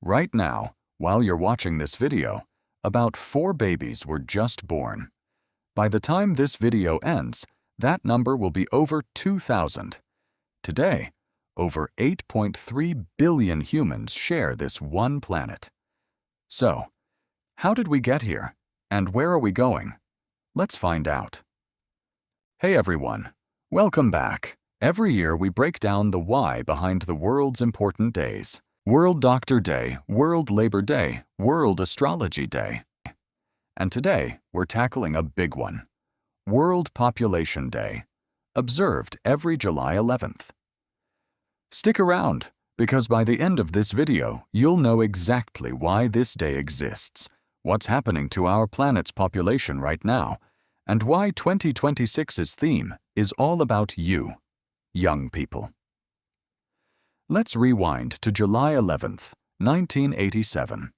Right now, while you're watching this video, about 4 babies were just born. By the time this video ends, that number will be over 2,000. Today, over 8.3 billion humans share this one planet. So, how did we get here? And where are we going? Let's find out. Hey everyone, welcome back. Every year we break down the why behind the world's important days. World Doctor Day, World Labor Day, World Astrology Day. And today we're tackling a big one. World Population Day, observed every July 11th. Stick around, because by the end of this video, you'll know exactly why this day exists, what's happening to our planet's population right now, and why 2026's theme is all about you, young people. Let's rewind to July 11th, 1987.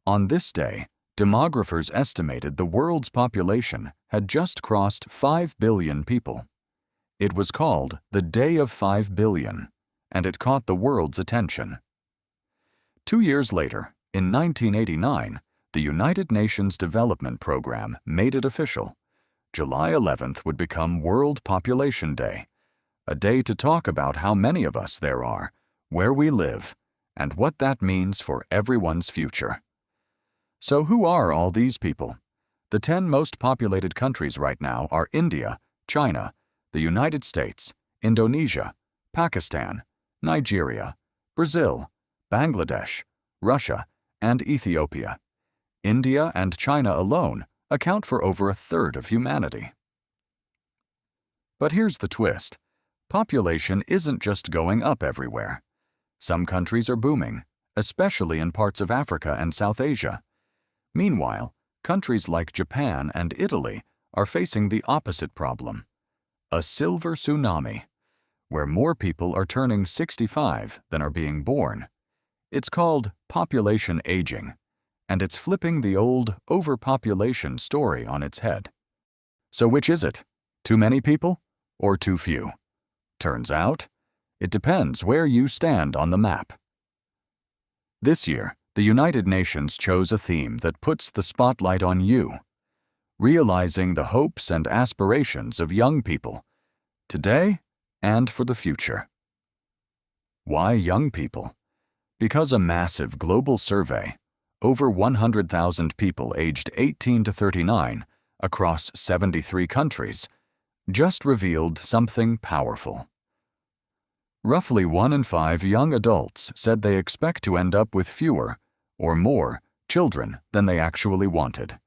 On this day, demographers estimated the world's population had just crossed 5 billion people. It was called the Day of 5 Billion, and it caught the world's attention. 2 years later, in 1989, the United Nations Development Program made it official. July 11th would become World Population Day, a day to talk about how many of us there are, where we live, and what that means for everyone's future. So who are all these people? The 10 most populated countries right now are India, China, the United States, Indonesia, Pakistan, Nigeria, Brazil, Bangladesh, Russia, and Ethiopia. India and China alone account for over a third of humanity. But here's the twist. Population isn't just going up everywhere. Some countries are booming, especially in parts of Africa and South Asia. Meanwhile, countries like Japan and Italy are facing the opposite problem, a silver tsunami, where more people are turning 65 than are being born. It's called population aging, and it's flipping the old overpopulation story on its head. So which is it? Too many people or too few? Turns out, it depends where you stand on the map. This year, the United Nations chose a theme that puts the spotlight on you, realizing the hopes and aspirations of young people, today and for the future. Why young people? Because a massive global survey, over 100,000 people aged 18 to 39 across 73 countries, just revealed something powerful. Roughly 1 in 5 young adults said they expect to end up with fewer or more children than they actually wanted.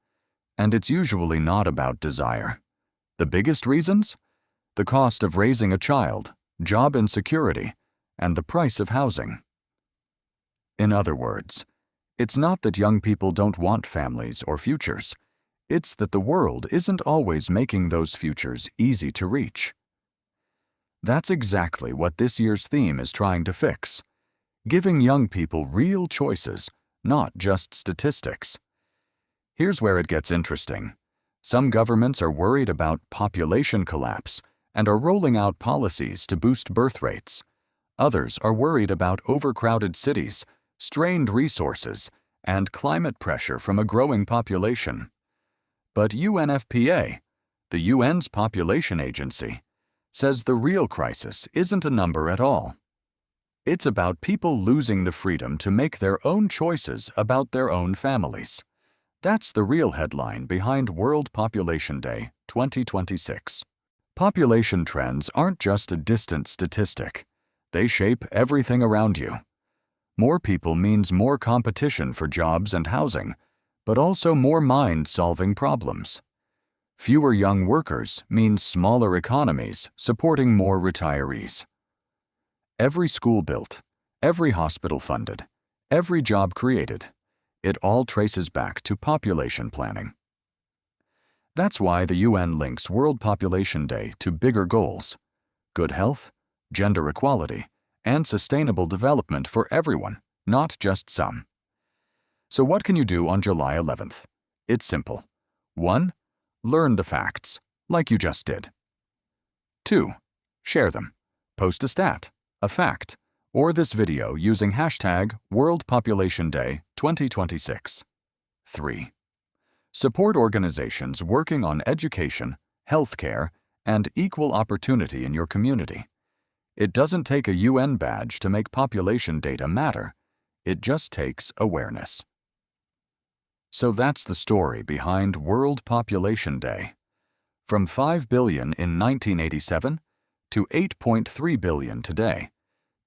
And it's usually not about desire. The biggest reasons? The cost of raising a child, job insecurity, and the price of housing. In other words, it's not that young people don't want families or futures. It's that the world isn't always making those futures easy to reach. That's exactly what this year's theme is trying to fix, giving young people real choices, not just statistics. Here's where it gets interesting. Some governments are worried about population collapse and are rolling out policies to boost birth rates. Others are worried about overcrowded cities, strained resources, and climate pressure from a growing population. But UNFPA, the UN's population agency, says the real crisis isn't a number at all. It's about people losing the freedom to make their own choices about their own families. That's the real headline behind World Population Day 2026. Population trends aren't just a distant statistic. They shape everything around you. More people means more competition for jobs and housing, but also more mind-solving problems. Fewer young workers means smaller economies supporting more retirees. Every school built, every hospital funded, every job created, it all traces back to population planning. That's why the UN links World Population Day to bigger goals: good health, gender equality, and sustainable development for everyone, not just some. So what can you do on July 11th? It's simple. 1. Learn the facts, like you just did. 2. Share them. Post a stat, a fact, or this video using hashtag World Population Day 2026. 3. Support organizations working on education, healthcare, and equal opportunity in your community. It doesn't take a UN badge to make population data matter. It just takes awareness. So that's the story behind World Population Day. From 5 billion in 1987 to 8.3 billion today,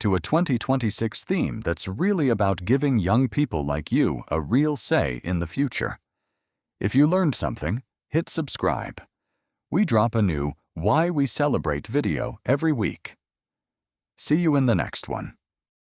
to a 2026 theme that's really about giving young people like you a real say in the future. If you learned something, hit subscribe. We drop a new Why We Celebrate video every week. See you in the next one.